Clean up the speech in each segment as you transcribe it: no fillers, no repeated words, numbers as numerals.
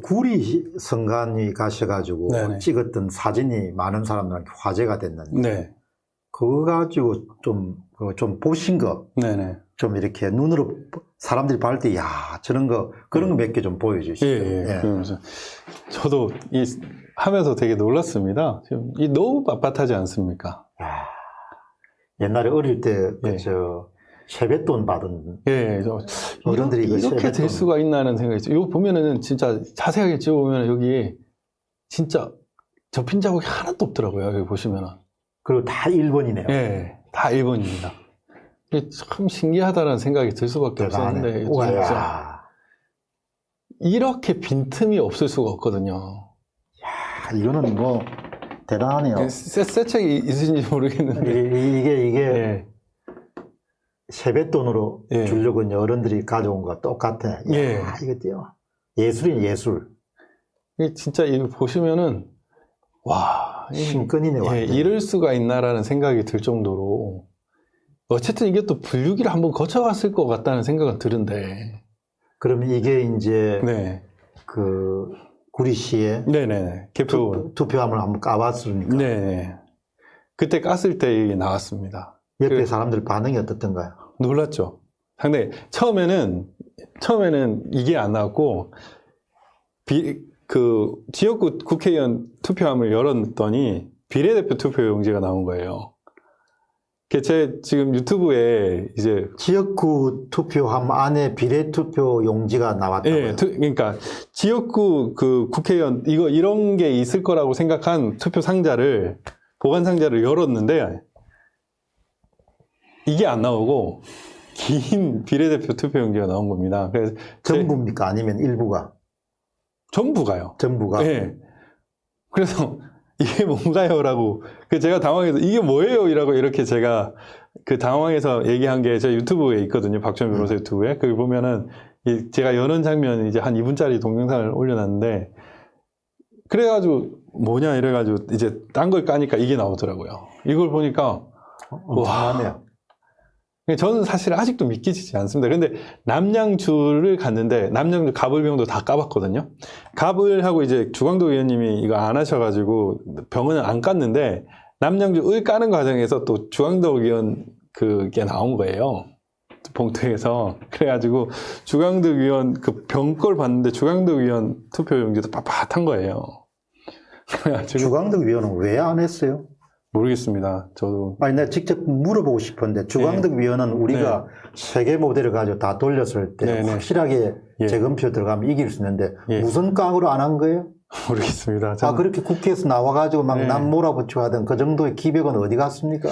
구리 성관이 가셔가지고 네네. 찍었던 사진이 많은 사람들한테 화제가 됐는데 네. 그거 가지고 좀 보신 거 네네. 좀 이렇게 눈으로 사람들이 봤을 때, 야, 저런 거, 그런 거 몇 개 좀 보여주시죠. 예. 그러면서 저도 하면서 되게 놀랐습니다. 지금 너무 빳빳하지 않습니까? 야, 옛날에 어릴 때, 예. 세뱃돈 받은 예. 어른들이 이렇게 세뱃돈. 될 수가 있나 하는 생각이 있어요. 이거 보면은 진짜 자세하게 찍어보면 여기 진짜 접힌 자국이 하나도 없더라고요. 여기 보시면은. 그리고 다 일본이네요. 예. 다 일본입니다. 이게 참 신기하다는 생각이 들 수밖에 없었는데. 우와, 이렇게 빈틈이 없을 수가 없거든요. 야, 이거는 뭐, 대단하네요. 새 책이 있으신지 모르겠는데. 이게 예. 세뱃돈으로 예. 주려고 이제 어른들이 가져온 거 똑같아. 야, 예. 이거 띄어. 예술이네, 예술. 이게 진짜 이거 보시면은, 와. 신끈이네, 예, 완전. 이럴 수가 있나라는 생각이 들 정도로. 어쨌든 이게 또 분류기를 한번 거쳐갔을 것 같다는 생각은 드는데. 그러면 이게 이제, 네. 구리시의 네네. 개표. 투표함을 한번 까봤으니까. 네. 그때 깠을 때 이게 나왔습니다. 옆에 사람들 반응이 어떻던가요? 놀랐죠. 상당히, 처음에는 이게 안 나왔고, 지역구 국회의원 투표함을 열었더니 비례대표 투표 용지가 나온 거예요. 제 지금 유튜브에 이제 지역구 투표함 안에 비례투표 용지가 나왔다고요? 예, 그러니까 지역구 국회의원 이런 게 있을 거라고 생각한 투표 상자를 보관 상자를 열었는데 이게 안 나오고 긴 비례대표 투표 용지가 나온 겁니다. 그래서 전부입니까? 아니면 일부가? 전부가요. 전부가? 예. 그래서 이게 뭔가요?라고 제가 당황해서 이게 뭐예요? 이라고 이렇게 제가 당황해서 얘기한 게 제 유튜브에 있거든요. 박주현 변호사 유튜브에. 거기 보면은 제가 여는 장면 이제 한 2분짜리 동영상을 올려놨는데 그래가지고 뭐냐 이래가지고 이제 딴 걸 까니까 이게 나오더라고요. 이걸 보니까 엄청나네요. 저는 사실 아직도 믿기지 않습니다. 근데 남양주를 갔는데 남양주 갑을병도 다 까봤거든요. 갑을하고 이제 주광덕 의원님이 이거 안 하셔가지고 병원을 안 깠는데 남양주 을 까는 과정에서 또 주광덕 의원 그게 나온 거예요. 봉투에서. 그래가지고 주광덕 의원 병 걸 봤는데 주광덕 의원 투표 용지도 빳빳한 거예요. 그래가지고 주광덕 위원은 왜 안 했어요? 모르겠습니다. 저도. 아니, 내가 직접 물어보고 싶은데, 주광덕 위원은 우리가 세계 모델을 가지고 다 돌렸을 때 확실하게 재검표 들어가면 이길 수 있는데, 무슨 깡으로 안 한 거예요? 모르겠습니다. 그렇게 국회에서 나와가지고 막 남 몰아붙이고 하던 그 정도의 기백은 어디 갔습니까?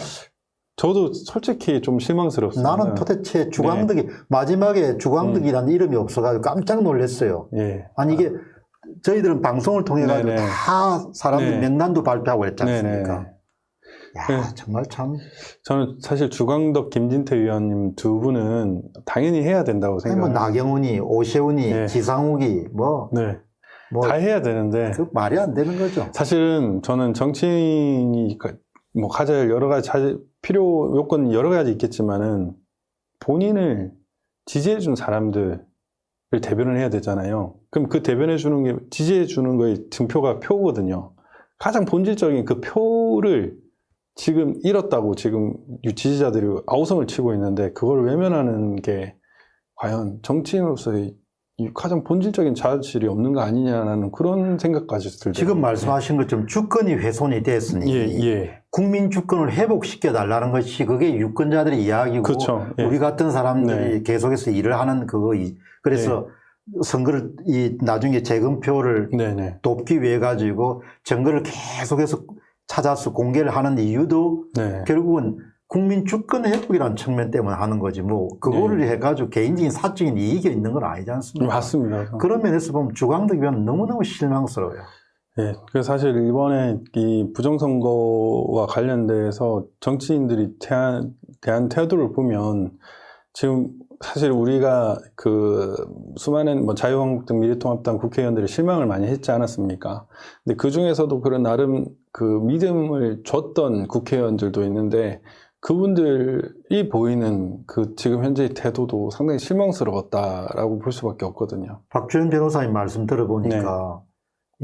저도 솔직히 좀 실망스럽습니다. 나는 도대체 주광덕이, 마지막에 주광덕이라는 이름이 없어가지고 깜짝 놀랐어요. 아니, 이게 저희들은 방송을 통해가지고 다 사람들 명단도 발표하고 했지 않습니까? 야, 정말 참. 저는 사실 주광덕, 김진태 의원님 두 분은 당연히 해야 된다고 생각합니다. 나경원이, 오세훈이, 지상욱이, 다 해야 되는데. 그 말이 안 되는 거죠. 사실은 저는 정치인이 가져야 할 여러 가지 필요 요건 여러 가지 있겠지만은 본인을 지지해준 사람들을 대변을 해야 되잖아요. 그럼 그 대변해주는 게 지지해주는 거의 증표가 표거든요. 가장 본질적인 그 표를 지금 잃었다고 지금 지지자들이 아우성을 치고 있는데 그걸 외면하는 게 과연 정치인으로서의 가장 본질적인 자질이 없는 거 아니냐라는 그런 생각까지 들더라고요. 지금 말씀하신 것처럼 주권이 훼손이 됐으니 국민 주권을 회복시켜 달라는 것이 그게 유권자들의 이야기고 그렇죠. 우리 같은 사람들이 계속해서 일을 하는 그거 그래서 선거를 나중에 재검표를 돕기 위해 가지고 증거를 계속해서 찾아서 공개를 하는 이유도 결국은 국민 주권 회복이라는 측면 때문에 하는 거지 그거를 해가지고 개인적인 사적인 이익이 있는 건 아니지 않습니까? 맞습니다. 그런 면에서 보면 주광덕 의원은 너무너무 실망스러워요. 그래서 사실 이번에 이 부정선거와 관련돼서 정치인들이 대한 태도를 보면 지금 사실 우리가 수많은 자유한국당, 미래통합당 국회의원들이 실망을 많이 했지 않았습니까? 근데 그 중에서도 그런 나름 믿음을 줬던 국회의원들도 있는데 그분들이 보이는 그 지금 현재의 태도도 상당히 실망스러웠다라고 볼 수밖에 없거든요. 박주현 변호사님 말씀 들어보니까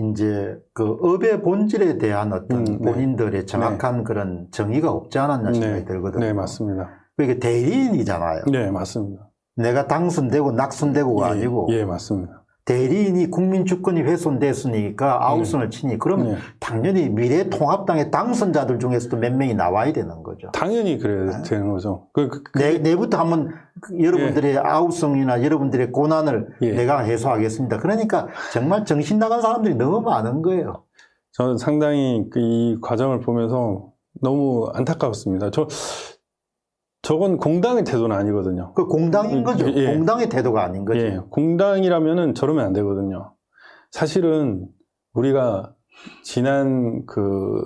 이제 그 업의 본질에 대한 어떤 본인들의 정확한 그런 정의가 없지 않았나 생각이 들거든요. 네, 맞습니다. 이게 대리인이잖아요. 네, 맞습니다. 내가 당선되고 낙선되고가 아니고 예, 맞습니다. 대리인이 국민 주권이 훼손됐으니까 아우성을 치니 그러면 당연히 미래통합당의 당선자들 중에서도 몇 명이 나와야 되는 거죠. 당연히 그래야 되는 거죠. 내부터 한번 여러분들의 아우성이나 여러분들의 고난을 내가 해소하겠습니다. 그러니까 정말 정신 나간 사람들이 너무 많은 거예요. 저는 상당히 이 과정을 보면서 너무 안타까웠습니다. 저건 공당의 태도는 아니거든요. 그 공당인 거죠. 공당의 태도가 아닌 거죠. 공당이라면은 저러면 안 되거든요. 사실은 우리가 지난 그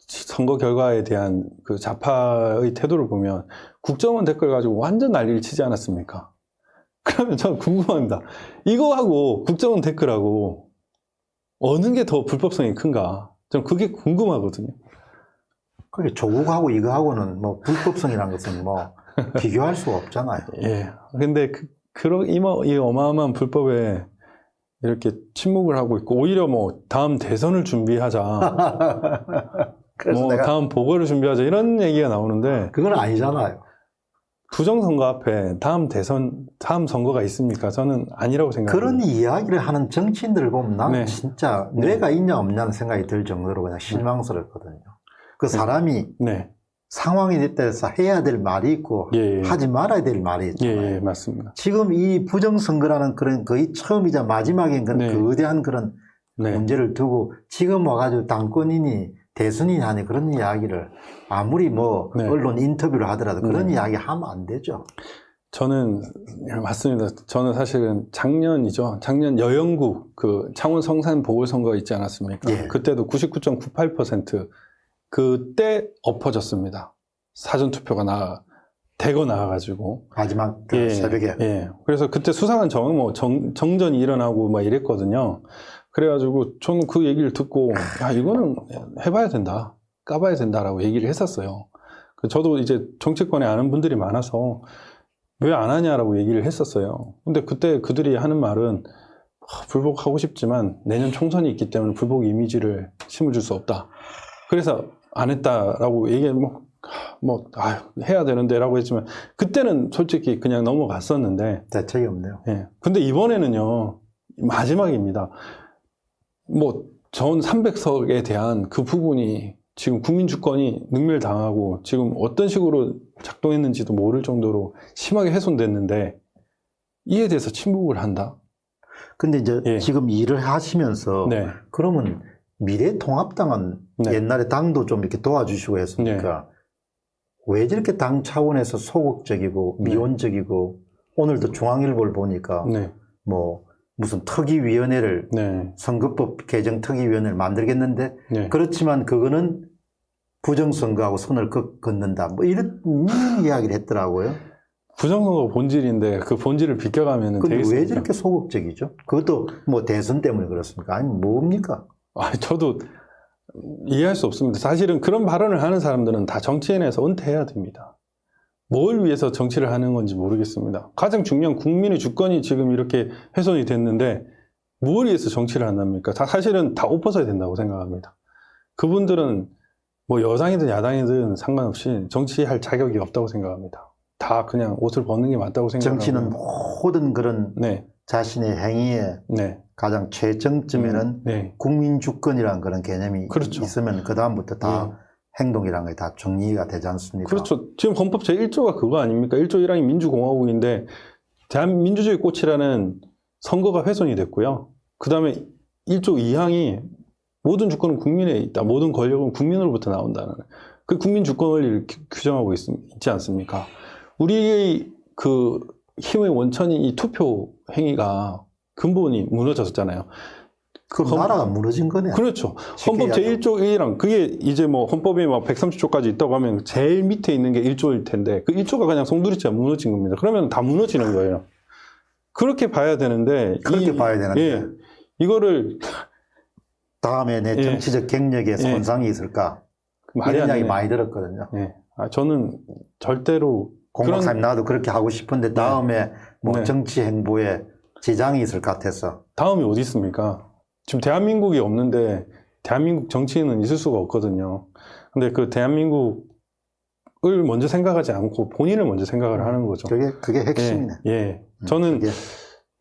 선거 결과에 대한 그 좌파의 태도를 보면 국정원 댓글 가지고 완전 난리를 치지 않았습니까? 그러면 저는 궁금합니다. 이거하고 국정원 댓글하고 어느 게 더 불법성이 큰가? 저는 그게 궁금하거든요. 그게 조국하고 이거하고는 뭐 불법성이라는 것은 뭐 비교할 수가 없잖아요. 예. 근데 이 어마어마한 불법에 이렇게 침묵을 하고 있고, 오히려 뭐 다음 대선을 준비하자. 뭐 다음 보궐을 준비하자. 이런 얘기가 나오는데. 그건 아니잖아요. 부정선거 앞에 다음 선거가 있습니까? 저는 아니라고 생각합니다. 그런 이야기를 하는 정치인들을 보면 나는 진짜 뇌가 있냐 없냐는 생각이 들 정도로 그냥 실망스럽거든요. 그 사람이 상황에 따라서 해야 될 말이 있고 하지 말아야 될 말이 있잖아요. 맞습니다. 지금 이 부정선거라는 그런 거의 처음이자 마지막인 그런 거대한 그런 문제를 두고 지금 와가지고 당권이니 대선이니 하는 그런 이야기를 아무리 뭐 언론 인터뷰를 하더라도 그런 이야기 하면 안 되죠. 저는 맞습니다. 저는 사실은 작년이죠. 작년 여영구 그 창원 성산 보궐선거 있지 않았습니까? 그때도 99.98% 그때 엎어졌습니다. 사전투표가 대거 나와가지고. 마지막 새벽에. 그래서 그때 수상한 정전이 일어나고 막 이랬거든요. 그래가지고 저는 그 얘기를 듣고, 야, 이거는 해봐야 된다. 까봐야 된다라고 얘기를 했었어요. 저도 이제 정치권에 아는 분들이 많아서 왜 안 하냐라고 얘기를 했었어요. 근데 그때 그들이 하는 말은 불복하고 싶지만 내년 총선이 있기 때문에 불복 이미지를 심어줄 수 없다. 그래서 안 했다라고 해야 되는데라고 했지만 그때는 솔직히 그냥 넘어갔었는데 대책이 없네요. 근데 이번에는요 마지막입니다. 전 300석에 대한 그 부분이 지금 국민 주권이 능멸당하고 지금 어떤 식으로 작동했는지도 모를 정도로 심하게 훼손됐는데 이에 대해서 침묵을 한다. 근데 이제 지금 일을 하시면서 그러면 미래통합당은 옛날에 당도 좀 이렇게 도와주시고 했으니까 왜 저렇게 당 차원에서 소극적이고 미온적이고 오늘도 중앙일보를 보니까 뭐 무슨 특위위원회를 선거법 개정 특위위원회를 만들겠는데 그렇지만 그거는 부정선거하고 선을 긋는다 뭐 이런 이야기를 했더라고요. 부정선거 본질인데 그 본질을 비껴가면 근데 왜 저렇게 소극적이죠? 그것도 뭐 대선 때문에 그렇습니까? 아니면 뭡니까? 저도 이해할 수 없습니다. 사실은 그런 발언을 하는 사람들은 다 정치인에서 은퇴해야 됩니다. 뭘 위해서 정치를 하는 건지 모르겠습니다. 가장 중요한 국민의 주권이 지금 이렇게 훼손이 됐는데 뭘 위해서 정치를 한답니까? 사실은 다 엎어서야 된다고 생각합니다. 그분들은 뭐 여당이든 야당이든 상관없이 정치할 자격이 없다고 생각합니다. 다 그냥 옷을 벗는 게 맞다고 생각합니다. 정치는 모든 그런 자신의 행위에 가장 최정점에는 국민 주권이라는 그런 개념이 있으면 그 다음부터 다 행동이라는 게 다 정리가 되지 않습니까? 그렇죠. 지금 헌법 제1조가 그거 아닙니까? 1조 1항이 민주공화국인데 대한민주주의 꽃이라는 선거가 훼손이 됐고요. 그 다음에 1조 2항이 모든 주권은 국민에 있다. 모든 권력은 국민으로부터 나온다는 그 국민 주권 원리를 규정하고 있지 않습니까? 우리의 그 힘의 원천이 이 투표 행위가 근본이 무너졌잖아요. 그럼 나라가 무너진 거네요. 그렇죠. 헌법 제1조 1항, 그게 이제 뭐 헌법에 막 130조까지 있다고 하면 제일 밑에 있는 게 1조일 텐데 그 1조가 그냥 송두리째 무너진 겁니다. 그러면 다 무너지는 거예요. 그렇게 봐야 되는데. 봐야 되는데. 이거를. 다음에 내 정치적 경력에 손상이 있을까? 이런 이야기 많이 들었거든요. 저는 절대로 공박사님 나도 그렇게 하고 싶은데 다음에 뭐 네. 정치 행보에 지장이 있을 것 같아서. 다음이 어디 있습니까? 지금 대한민국이 없는데 대한민국 정치인은 있을 수가 없거든요. 근데 그 대한민국을 먼저 생각하지 않고 본인을 먼저 생각을 하는 거죠. 그게 핵심이네. 예. 저는 그게.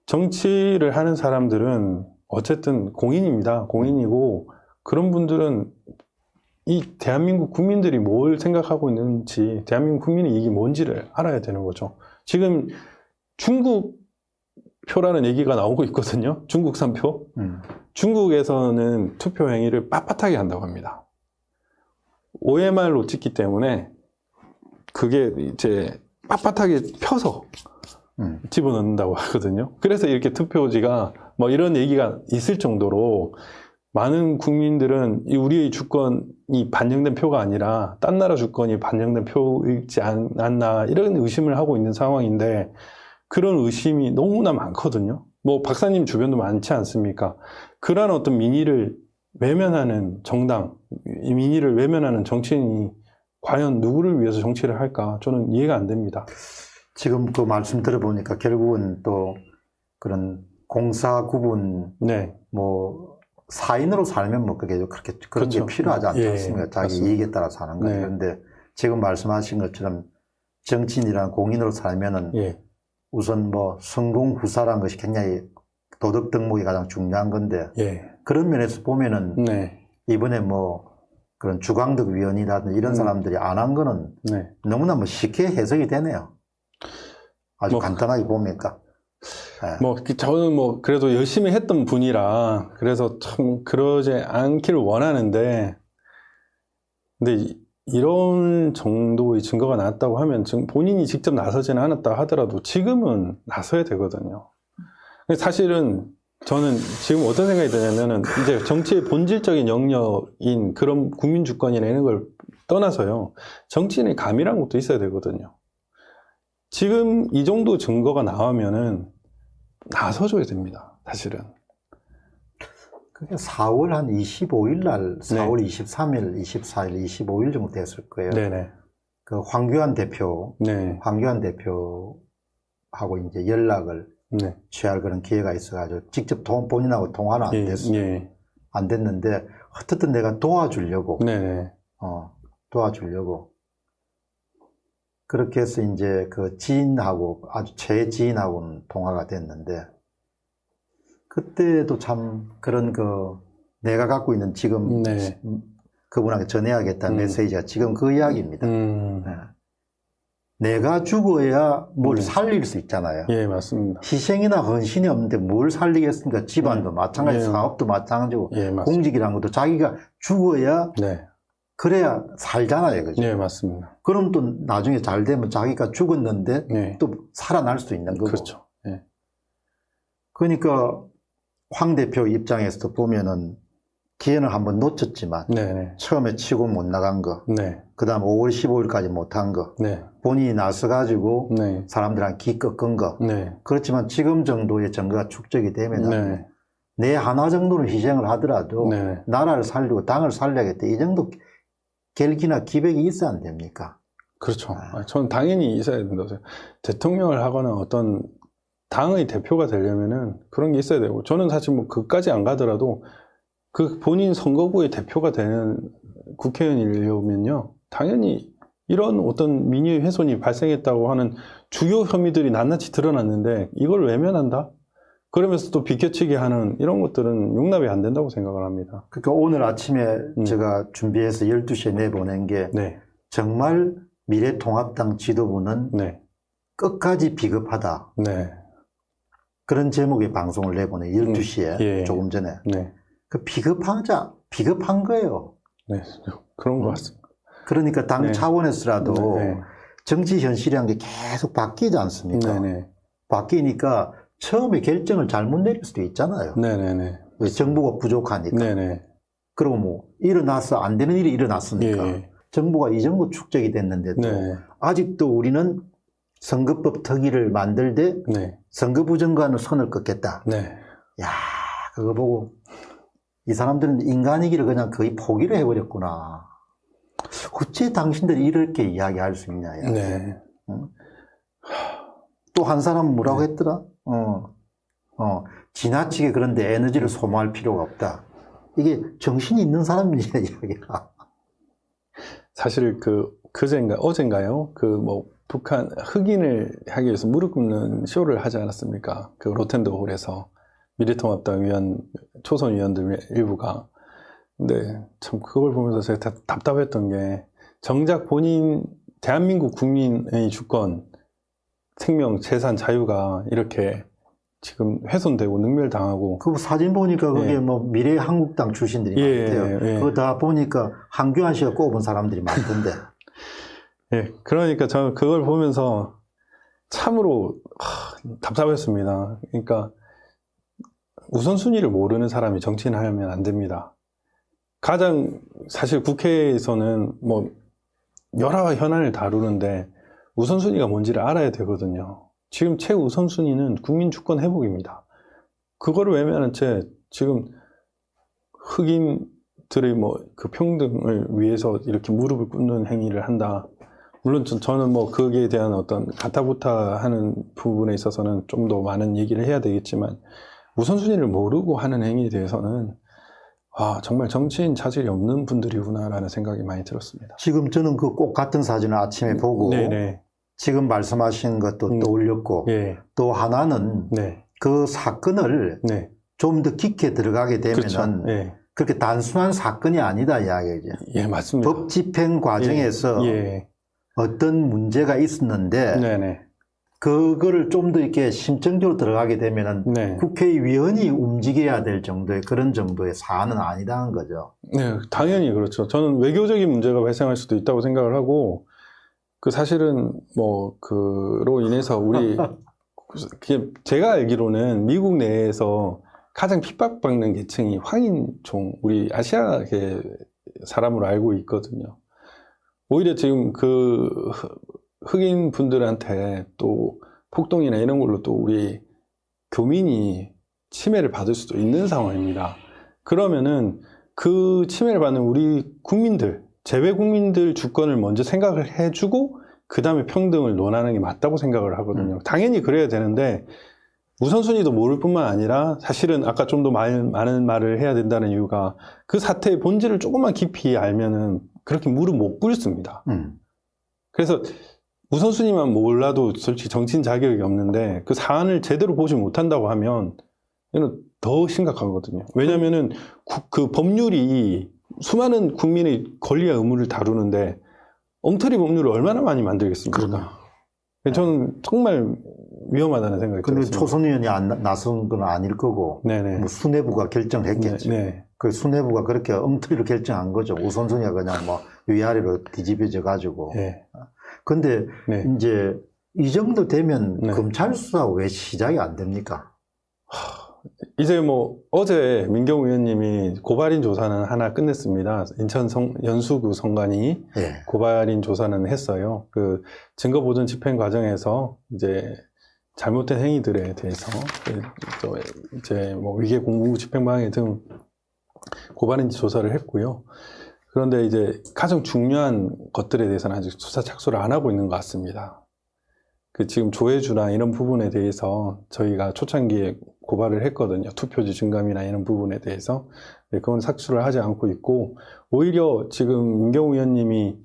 정치를 하는 사람들은 어쨌든 공인입니다. 공인이고 그런 분들은 이 대한민국 국민들이 뭘 생각하고 있는지, 대한민국 국민의 이익이 뭔지를 알아야 되는 거죠. 지금 중국 표라는 얘기가 나오고 있거든요. 중국산 표. 중국에서는 투표 행위를 빳빳하게 한다고 합니다. OMR로 찍기 때문에 그게 이제 빳빳하게 펴서 집어넣는다고 하거든요. 그래서 이렇게 투표지가 뭐 이런 얘기가 있을 정도로 많은 국민들은 우리의 주권이 반영된 표가 아니라 딴 나라 주권이 반영된 표이지 않나 이런 의심을 하고 있는 상황인데 그런 의심이 너무나 많거든요. 뭐 박사님 주변도 많지 않습니까? 그런 어떤 민의를 외면하는 정당, 이 민의를 외면하는 정치인이 과연 누구를 위해서 정치를 할까? 저는 이해가 안 됩니다. 지금 그 말씀 들어보니까 결국은 또 그런 공사 구분, 네. 뭐 사인으로 살면 뭐 그게 그렇게 그런 그렇죠. 게 필요하지 않지 않습니까? 자기 맞습니다. 이익에 따라서 하는 거예요. 네. 그런데 지금 말씀하신 것처럼 정치인이라는 공인으로 살면은 우선 뭐 성공 후사라는 것이 굉장히 도덕 덕목이 가장 중요한 건데 그런 면에서 보면은 이번에 뭐 그런 주광덕 위원이라든지 이런 사람들이 안 한 거는 너무나 뭐 쉽게 해석이 되네요. 아주 간단하게 보니까. 뭐 저는 뭐 그래도 열심히 했던 분이라 그래서 참 그러지 않기를 원하는데 근데 이런 정도의 증거가 나왔다고 하면 지금 본인이 직접 나서지는 않았다 하더라도 지금은 나서야 되거든요. 근데 사실은 저는 지금 어떤 생각이 드냐면은 이제 정치의 본질적인 영역인 그런 국민 주권이나 이런 걸 떠나서요. 정치인의 감이라는 것도 있어야 되거든요. 지금 이 정도 증거가 나오면은 나서줘야 됩니다. 사실은. 그게 4월 한 25일 날, 4월 23일, 24일, 25일 정도 됐을 거예요. 네네. 그 황교안 대표하고 이제 연락을 취할 그런 기회가 있어가지고 직접 본인하고 통화는 안 됐어요. 안 됐는데 어쨌든 내가 도와주려고. 도와주려고. 그렇게 해서 이제 그 지인하고 아주 제 지인하고는 통화가 됐는데 그때도 참 그런 그 내가 갖고 있는 지금 그분에게 전해야겠다는 메시지가 지금 그 이야기입니다. 내가 죽어야 뭘 살릴 수 있잖아요. 맞습니다. 희생이나 헌신이 없는데 뭘 살리겠습니까? 집안도 마찬가지, 사업도 마찬가지고 공직이라는 것도 자기가 죽어야 그래야 살잖아요. 그죠? 맞습니다. 그럼 또 나중에 잘 되면 자기가 죽었는데 또 살아날 수 있는 거고. 그렇죠. 그러니까 황 대표 입장에서도 보면은 기회는 한번 놓쳤지만 처음에 치고 못 나간 거, 그 다음 5월 15일까지 못한 거, 본인이 나서가지고 사람들한테 기 꺾은 거. 그렇지만 지금 정도의 증거가 축적이 되면 내 하나 정도는 희생을 하더라도 나라를 살리고 당을 살려야겠다. 이 정도 결기나 기백이 있어야 안 됩니까? 그렇죠. 저는 당연히 있어야 된다고 생각해요. 대통령을 하거나 어떤 당의 대표가 되려면은 그런 게 있어야 되고, 저는 사실 뭐 그까지 안 가더라도 그 본인 선거구의 대표가 되는 국회의원이려면요, 당연히 이런 어떤 민의의 훼손이 발생했다고 하는 주요 혐의들이 낱낱이 드러났는데 이걸 외면한다? 그러면서 또 비껴치기 하는 이런 것들은 용납이 안 된다고 생각을 합니다. 그러니까 오늘 아침에 제가 준비해서 12시에 내보낸 게 정말 미래통합당 지도부는 끝까지 비겁하다. 그런 제목의 방송을 내보내 12시에 조금 전에. 그 비겁한 거예요. 그런 것 같습니다. 그러니까 당 차원에서라도 정치 현실이라는 게 계속 바뀌지 않습니까? 바뀌니까 처음에 결정을 잘못 내릴 수도 있잖아요. 왜 정보가 부족하니까. 그리고 뭐 일어나서 안 되는 일이 일어났으니까 정보가 이 정도 축적이 됐는데도 아직도 우리는 선거법 특위를 만들 때 선거부정과는 선을 긋겠다. 야, 그거 보고 이 사람들은 인간이기를 그냥 거의 포기를 해버렸구나. 어째 당신들이 이렇게 이야기할 수 있냐. 네. 또 한 사람은 뭐라고 했더라? 지나치게 그런데 에너지를 소모할 필요가 없다. 이게 정신이 있는 사람이야, 이야기야. 사실 어젠가요? 북한 흑인을 하기 위해서 무릎 굽는 쇼를 하지 않았습니까? 그 로텐더 홀에서 미래통합당 초선 위원들 일부가. 근데 참 그걸 보면서 제가 답답했던 게 정작 대한민국 국민의 주권, 생명, 재산, 자유가 이렇게 지금 훼손되고 능멸당하고. 그 사진 보니까 그게 미래 한국당 출신들이 많대요. 그거 다 보니까 한교안 씨가 꼽은 사람들이 많던데. 예, 그러니까 저는 그걸 보면서 참으로 답답했습니다. 그러니까 우선순위를 모르는 사람이 정치인을 하면 안 됩니다. 사실 국회에서는 여러 현안을 다루는데 우선순위가 뭔지를 알아야 되거든요. 지금 최우선순위는 국민 주권 회복입니다. 그거를 외면한 채 지금 흑인들의 그 평등을 위해서 이렇게 무릎을 꿇는 행위를 한다. 물론 저는 거기에 대한 어떤 가타부타 하는 부분에 있어서는 좀 더 많은 얘기를 해야 되겠지만 우선순위를 모르고 하는 행위에 대해서는 정말 정치인 자질이 없는 분들이구나라는 생각이 많이 들었습니다. 지금 저는 그 꼭 같은 사진을 아침에 보고 네네. 지금 말씀하신 것도 떠올렸고 또 하나는 그 사건을 좀 더 깊게 들어가게 되면은 그렇죠. 그렇게 단순한 사건이 아니다 이야기죠. 예, 맞습니다. 법 집행 과정에서 어떤 문제가 있었는데 그거를 좀 더 이렇게 심층적으로 들어가게 되면은 국회의원이 움직여야 될 정도의 그런 정도의 사안은 아니다는 거죠. 네, 당연히 그렇죠. 저는 외교적인 문제가 발생할 수도 있다고 생각을 하고 사실은 그로 인해서 제가 알기로는 미국 내에서 가장 핍박받는 계층이 황인종, 우리 아시아계 사람으로 알고 있거든요. 오히려 지금 흑인 분들한테 또 폭동이나 이런 걸로 또 우리 교민이 침해를 받을 수도 있는 상황입니다. 그러면은 그 침해를 받는 우리 국민들, 재외 국민들 주권을 먼저 생각을 해주고 그 다음에 평등을 논하는 게 맞다고 생각을 하거든요. 당연히 그래야 되는데 우선순위도 모를 뿐만 아니라 사실은 아까 좀 더 많은 말을 해야 된다는 이유가 그 사태의 본질을 조금만 깊이 알면은 그렇게 무릎 못 꿇습니다. 그래서 우선순위만 몰라도 솔직히 정치인 자격이 없는데 그 사안을 제대로 보지 못한다고 하면 이건 더 심각하거든요. 왜냐면은 그 법률이 수많은 국민의 권리와 의무를 다루는데 엉터리 법률을 얼마나 많이 만들겠습니까? 저는 정말 위험하다는 생각이 근데 들었습니다. 초선 의원이 나선 건 아닐 거고 수뇌부가 결정했겠지. 그 수뇌부가 그렇게 엉터리로 결정한 거죠. 우선순위가 그냥 위아래로 뒤집어져 가지고. 근데 이제 이 정도 되면 검찰 수사가 왜 시작이 안 됩니까? 이제 어제 민경우 의원님이 고발인 조사는 하나 끝냈습니다. 인천 연수구 선관위 고발인 조사는 했어요. 그 증거보전 집행 과정에서 이제 잘못된 행위들에 대해서 이제 위계 공무 집행 방해 등 고발인 조사를 했고요. 그런데 이제 가장 중요한 것들에 대해서는 아직 수사 착수를 안 하고 있는 것 같습니다. 지금 조회주나 이런 부분에 대해서 저희가 초창기에 고발을 했거든요. 투표지 증감이나 이런 부분에 대해서. 그건 착수를 하지 않고 있고, 오히려 지금 민경우 의원님이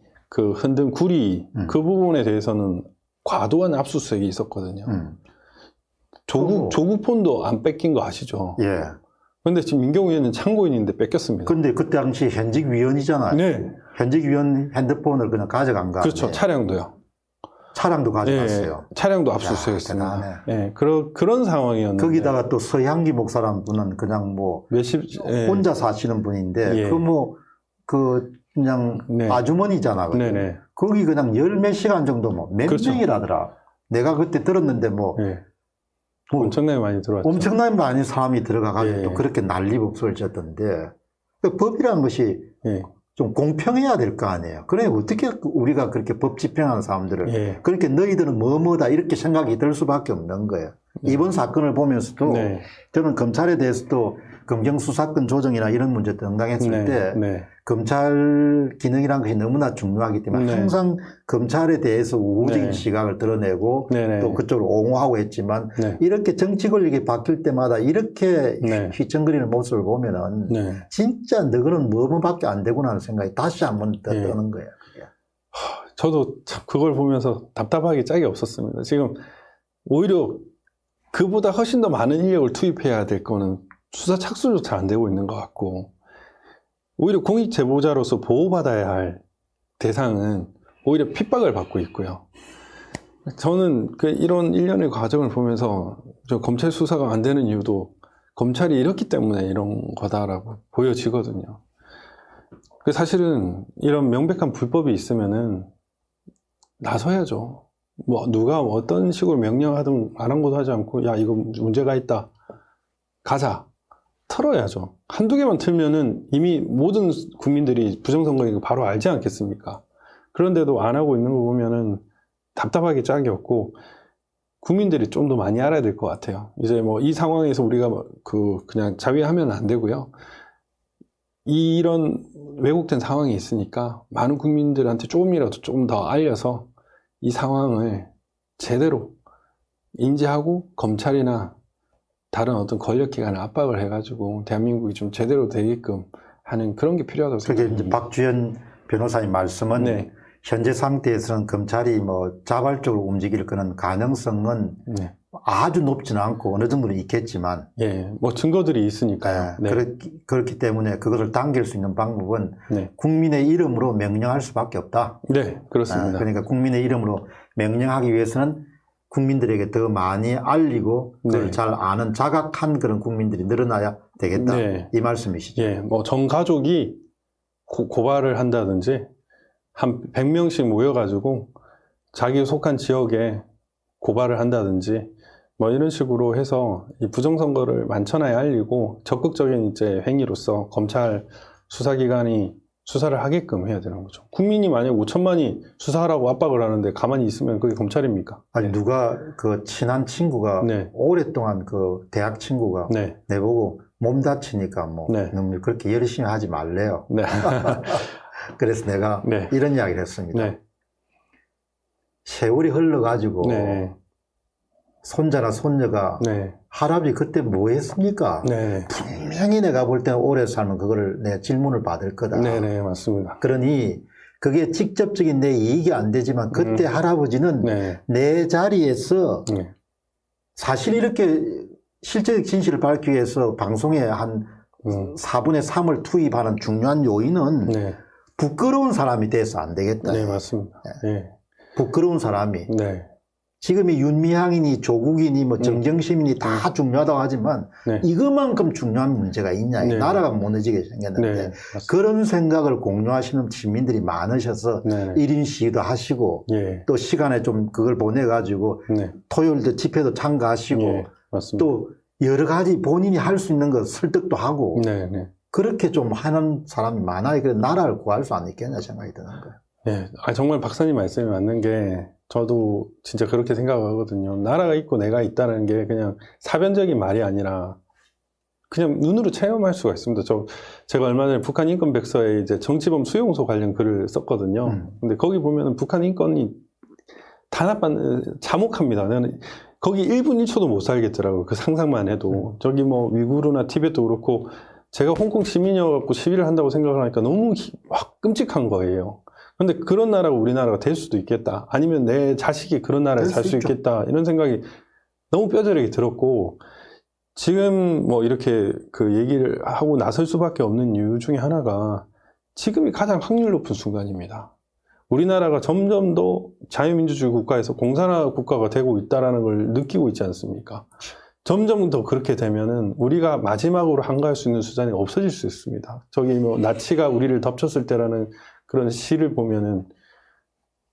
흔든 구리, 그 부분에 대해서는 과도한 압수수색이 있었거든요. 조국 폰도 안 뺏긴 거 아시죠? 근데 지금 민경우 의원은 참고인인데 뺏겼습니다. 근데 그때 당시 현직 위원이잖아요. 현직 위원 핸드폰을 그냥 가져간 거 아니에요? 그렇죠. 차량도 가져갔어요. 차량도 압수수색했습니다. 그런 상황이었는데. 거기다가 또 서향기 목사라는 분은 그냥 혼자 사시는 분인데, 그냥 아주머니잖아. 거기 그냥 열 몇 시간 정도 몇 명이라더라. 내가 그때 들었는데 엄청나게 많이 들어왔죠. 엄청나게 많은 사람이 들어가가지고 또 그렇게 난리법석을 쳤던데, 법이라는 것이 좀 공평해야 될 거 아니에요. 그래, 어떻게 우리가 그렇게 법 집행하는 사람들을 그렇게 너희들은 뭐뭐다 이렇게 생각이 들 수밖에 없는 거예요. 이번 사건을 보면서도 저는 검찰에 대해서도 검경 수사권 조정이나 이런 문제 등장했을 네, 때 네. 검찰 기능이라는 것이 너무나 중요하기 때문에 네. 항상 검찰에 대해서 우호적인 네. 시각을 드러내고 네. 또 그쪽으로 옹호하고 했지만 네. 이렇게 정치 권력이 바뀔 때마다 이렇게 네. 휘청거리는 모습을 보면은 네. 진짜 너희는 뭐뭐밖에 안 되구나 하는 생각이 다시 한번 더 네. 드는 거예요. 그게. 저도 참 그걸 보면서 답답하기 짝이 없었습니다. 지금 오히려 그보다 훨씬 더 많은 인력을 투입해야 될 거는 수사 착수조차 안 되고 있는 것 같고, 오히려 공익 제보자로서 보호받아야 할 대상은 오히려 핍박을 받고 있고요. 저는 이런 일련의 과정을 보면서 저 검찰 수사가 안 되는 이유도 검찰이 이렇기 때문에 이런 거다라고 보여지거든요. 사실은 이런 명백한 불법이 있으면은 나서야죠. 뭐 누가 어떤 식으로 명령하든 아랑곳 하지 않고 야 이거 문제가 있다 가자 털어야죠. 한두 개만 틀면은 이미 모든 국민들이 부정선거인 거 바로 알지 않겠습니까? 그런데도 안 하고 있는 거 보면은 답답하게 짝이 없고, 국민들이 좀 더 많이 알아야 될 것 같아요. 이제 뭐 이 상황에서 우리가 그냥 자위하면 안 되고요. 이런 왜곡된 상황이 있으니까 많은 국민들한테 조금이라도 좀 더 알려서 이 상황을 제대로 인지하고 검찰이나 다른 어떤 권력기관에 압박을 해가지고 대한민국이 좀 제대로 되게끔 하는 그런 게 필요하다고 그게 생각합니다. 이제 박주현 변호사님 말씀은 네. 현재 상태에서는 검찰이 뭐 자발적으로 움직일 그런 가능성은 네. 아주 높지는 않고 어느 정도는 있겠지만, 예, 뭐 증거들이 있으니까요. 네. 그렇기 때문에 그것을 당길 수 있는 방법은 네. 국민의 이름으로 명령할 수밖에 없다. 네, 그렇습니다. 그러니까 국민의 이름으로 명령하기 위해서는 국민들에게 더 많이 알리고 그걸 네. 잘 아는 자각한 그런 국민들이 늘어나야 되겠다. 네. 이 말씀이시죠. 예, 뭐 전 가족이 고발을 한다든지 한 100명씩 모여가지고 자기 속한 지역에 고발을 한다든지 뭐 이런 식으로 해서 이 부정선거를 만천하에 알리고 적극적인 이제 행위로서 검찰 수사기관이 수사를 하게끔 해야 되는 거죠. 국민이 만약 5천만이 수사하라고 압박을 하는데 가만히 있으면 그게 검찰입니까? 아니, 누가 그 친한 친구가 네. 오랫동안 그 대학 친구가 네. 내보고 몸 다치니까 뭐 네. 너무 그렇게 열심히 하지 말래요. 네. 그래서 내가 네. 이런 이야기를 했습니다. 네. 세월이 흘러가지고 네. 손자나 손녀가 네. 할아버지 그때 뭐 했습니까? 네. 분명히 내가 볼 때는 오래 살면 그거를 내가 질문을 받을 거다. 네, 맞습니다. 그러니 그게 직접적인 내 이익이 안 되지만 그때 할아버지는 네. 내 자리에서 네. 사실 이렇게 실제적 진실을 밝히기 위해서 방송에 한 4분의 3을 투입하는 중요한 요인은 네. 부끄러운 사람이 돼서 안 되겠다. 네, 맞습니다. 네. 부끄러운 사람이. 네. 지금 이 윤미향이니 조국이니 뭐 정정시민이 다 중요하다고 하지만 네. 이것만큼 중요한 문제가 있냐. 네. 나라가 무너지게 생겼는데 네. 그런 생각을 공유하시는 시민들이 많으셔서 네. 1인 시위도 하시고 예. 또 시간에 좀 그걸 보내가지고 네. 토요일도 집회도 참가하시고 예. 맞습니다. 또 여러 가지 본인이 할 수 있는 거 설득도 하고 네. 네. 그렇게 좀 하는 사람이 많아야 그 나라를 구할 수 안 있겠냐 생각이 드는 거예요. 네. 정말 박사님 말씀이 맞는 게 저도 진짜 그렇게 생각하거든요. 나라가 있고 내가 있다는 게 그냥 사변적인 말이 아니라 그냥 눈으로 체험할 수가 있습니다. 제가 얼마 전에 북한 인권 백서에 이제 정치범 수용소 관련 글을 썼거든요. 근데 거기 보면은 북한 인권이 참혹합니다. 나는 거기 1분 1초도 못 살겠더라고요. 그 상상만 해도. 저기 뭐 위구르나 티베트도 그렇고 제가 홍콩 시민이어갖고 시위를 한다고 생각을 하니까 너무 끔찍한 거예요. 근데 그런 나라가 우리나라가 될 수도 있겠다. 아니면 내 자식이 그런 나라에 살 수 있겠다. 이런 생각이 너무 뼈저리게 들었고, 지금 뭐 이렇게 그 얘기를 하고 나설 수밖에 없는 이유 중에 하나가 지금이 가장 확률 높은 순간입니다. 우리나라가 점점 더 자유민주주의 국가에서 공산화 국가가 되고 있다는 걸 느끼고 있지 않습니까? 점점 더 그렇게 되면은 우리가 마지막으로 한가할 수 있는 수단이 없어질 수 있습니다. 저기 뭐 나치가 우리를 덮쳤을 때라는 그런 시를 보면은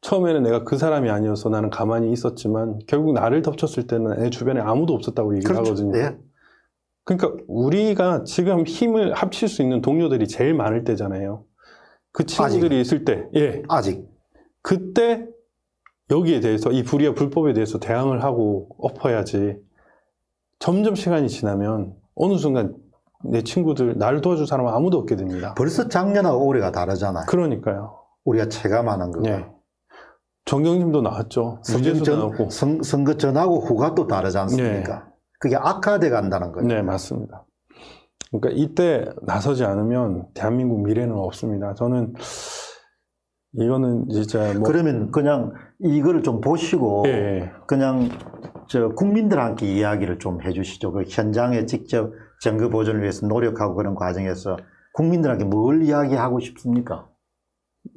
처음에는 내가 그 사람이 아니어서 나는 가만히 있었지만 결국 나를 덮쳤을 때는 내 주변에 아무도 없었다고 얘기를 그렇죠. 하거든요. 네. 그러니까 우리가 지금 힘을 합칠 수 있는 동료들이 제일 많을 때잖아요. 그 친구들이 있을 때, 예. 아직. 그때 여기에 대해서 이 불의와 불법에 대해서 대항을 하고 엎어야지. 점점 시간이 지나면 어느 순간 내 친구들, 나를 도와줄 사람은 아무도 없게 됩니다. 벌써 작년하고 올해가 다르잖아요. 그러니까요. 우리가 체감하는 거가. 네. 정경심도 나왔죠. 문제도 나왔고. 선거 전하고 후가 또 다르지 않습니까? 네. 그게 악화돼 간다는 거죠. 네, 맞습니다. 그러니까 이때 나서지 않으면 대한민국 미래는 없습니다. 저는 이거는 진짜 뭐 그러면 그냥 이거를 좀 보시고 예. 그냥 저 국민들한테 이야기를 좀 해주시죠. 그 현장에 직접 선거 보존을 위해서 노력하고 그런 과정에서 국민들한테 뭘 이야기하고 싶습니까?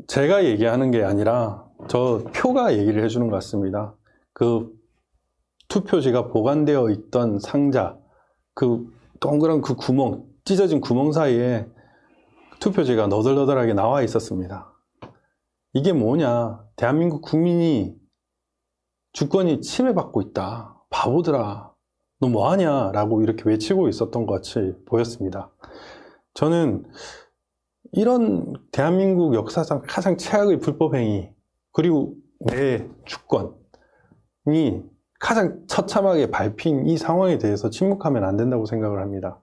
제가 얘기하는 게 아니라 저 표가 얘기를 해주는 것 같습니다. 그 투표지가 보관되어 있던 상자, 그 동그란 그 구멍, 찢어진 구멍 사이에 투표지가 너덜너덜하게 나와 있었습니다. 이게 뭐냐? 대한민국 국민이 주권이 침해받고 있다. 바보들아, 너 뭐하냐? 라고 이렇게 외치고 있었던 것 같이 보였습니다. 저는 이런 대한민국 역사상 가장 최악의 불법행위, 그리고 내 주권이 가장 처참하게 밟힌 이 상황에 대해서 침묵하면 안 된다고 생각을 합니다.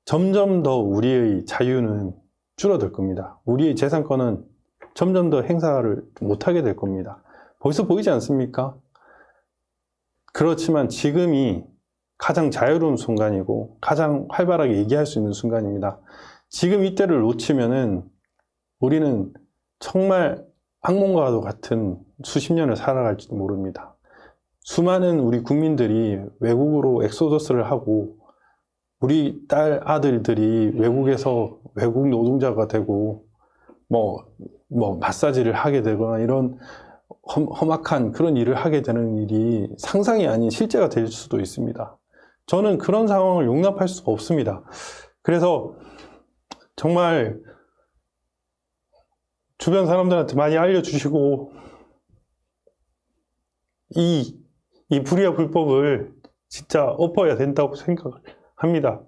점점 더 우리의 자유는 줄어들 겁니다. 우리의 재산권은 점점 더 행사를 못하게 될 겁니다. 벌써 보이지 않습니까? 그렇지만 지금이 가장 자유로운 순간이고 가장 활발하게 얘기할 수 있는 순간입니다. 지금 이때를 놓치면은 우리는 정말 악몽과도 같은 수십 년을 살아갈지도 모릅니다. 수많은 우리 국민들이 외국으로 엑소더스를 하고 우리 딸 아들들이 외국에서 외국 노동자가 되고 뭐 마사지를 하게 되거나 이런 험악한 그런 일을 하게 되는 일이 상상이 아닌 실제가 될 수도 있습니다. 저는 그런 상황을 용납할 수가 없습니다. 그래서 정말 주변 사람들한테 많이 알려주시고 이 불의와 불법을 진짜 엎어야 된다고 생각을 합니다.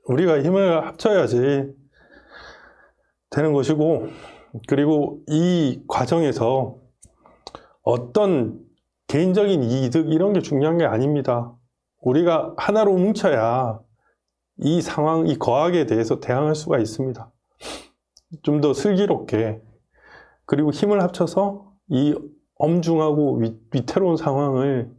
우리가 힘을 합쳐야지 되는 것이고, 그리고 이 과정에서 어떤 개인적인 이득 이런 게 중요한 게 아닙니다. 우리가 하나로 뭉쳐야 이 상황, 이 거악에 대해서 대항할 수가 있습니다. 좀 더 슬기롭게, 그리고 힘을 합쳐서 이 엄중하고 위태로운 상황을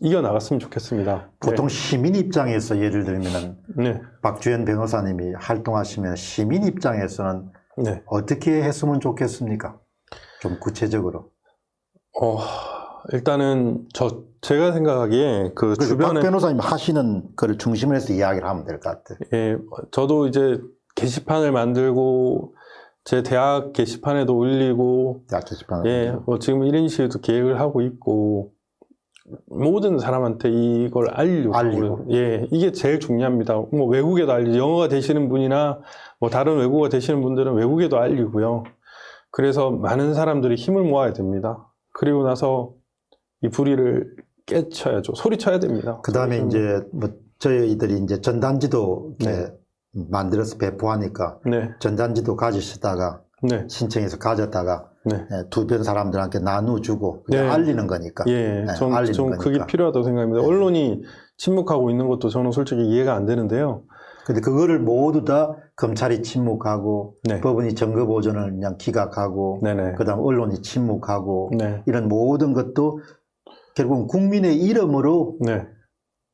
이겨나갔으면 좋겠습니다. 보통 네. 시민 입장에서 예를 들면 네. 박주현 변호사님이 활동하시면 시민 입장에서는 네. 어떻게 했으면 좋겠습니까? 좀 구체적으로. 일단은 제가 생각하기에 그 주변에 박 변호사님 하시는 거를 중심으로 해서 이야기를 하면 될 것 같아요. 예, 저도 이제 게시판을 만들고 제 대학 게시판에도 올리고 대학 게시판을. 예, 지금 1인 시위도 계획을 하고 있고 모든 사람한테 이걸 알리고. 예, 이게 제일 중요합니다. 뭐 외국에도 알리고 영어가 되시는 분이나 뭐 다른 외국어가 되시는 분들은 외국에도 알리고요. 그래서 많은 사람들이 힘을 모아야 됩니다. 그리고 나서 이 불의를 깨쳐야죠. 소리쳐야 됩니다. 그 다음에 이제 뭐 저희들이 이제 전단지도 이렇게 만들어서 배포하니까 네. 전단지도 가지시다가 네. 신청해서 가졌다가 네. 주변 사람들한테 나눠주고 네. 알리는 거니까. 예, 좀 거니까. 그게 필요하다고 생각합니다. 네. 언론이 침묵하고 있는 것도 저는 솔직히 이해가 안 되는데요. 근데 그거를 모두 다 검찰이 침묵하고 네. 법원이 증거 보존을 그냥 기각하고 네네. 그다음 언론이 침묵하고 네. 이런 모든 것도 결국은 국민의 이름으로 네.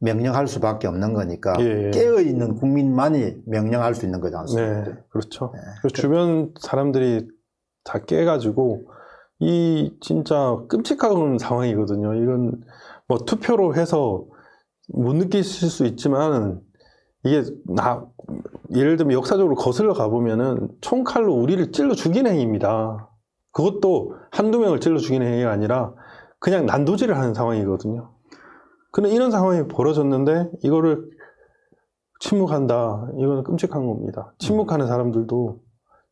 명령할 수밖에 없는 거니까 예. 깨어있는 국민만이 명령할 수 있는 거지 않습니까? 네, 그렇죠. 네. 그리고 주변 사람들이 다 깨가지고 이 진짜 끔찍한 상황이거든요. 이건 뭐 투표로 해서 못 느끼실 수 있지만 이게 예를 들면 역사적으로 거슬러 가보면은 총칼로 우리를 찔러 죽이는 행위입니다. 그것도 한두 명을 찔러 죽이는 행위가 아니라 그냥 난도질을 하는 상황이거든요. 근데 이런 상황이 벌어졌는데 이거를 침묵한다. 이거는 끔찍한 겁니다. 침묵하는 사람들도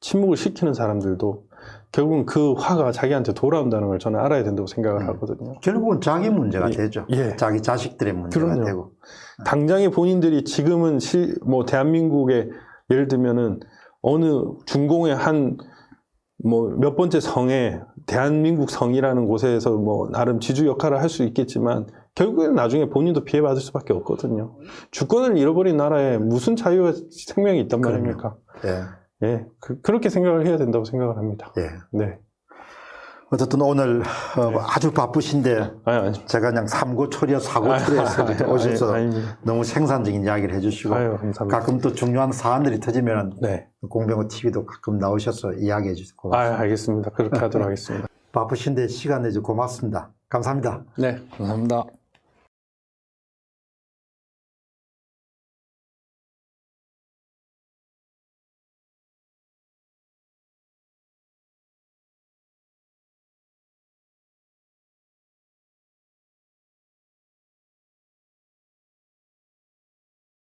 침묵을 시키는 사람들도 결국은 그 화가 자기한테 돌아온다는 걸 저는 알아야 된다고 생각을 하거든요. 결국은 자기 문제가 되죠. 예. 자기 자식들의 문제가 그럼요. 되고. 당장에 본인들이 지금은 뭐 대한민국의 예를 들면은 어느 중공의 한 뭐 몇 번째 성에 대한민국 성이라는 곳에서 뭐 나름 지주 역할을 할 수 있겠지만 결국에는 나중에 본인도 피해받을 수밖에 없거든요. 주권을 잃어버린 나라에 무슨 자유와 생명이 있단 말입니까? 예. 예, 그렇게 생각을 해야 된다고 생각을 합니다. 예. 네. 어쨌든 오늘 아주 바쁘신데 제가 그냥 삼고초려 사고초려해서 오셔서 너무 생산적인 이야기를 해주시고 감사합니다. 가끔 또 중요한 사안들이 터지면 네. 공병호 TV도 가끔 나오셔서 이야기해 주시고 고맙습니다. 알겠습니다. 그렇게 하도록 하겠습니다. 바쁘신데 시간 내줘 고맙습니다. 감사합니다. 네, 감사합니다.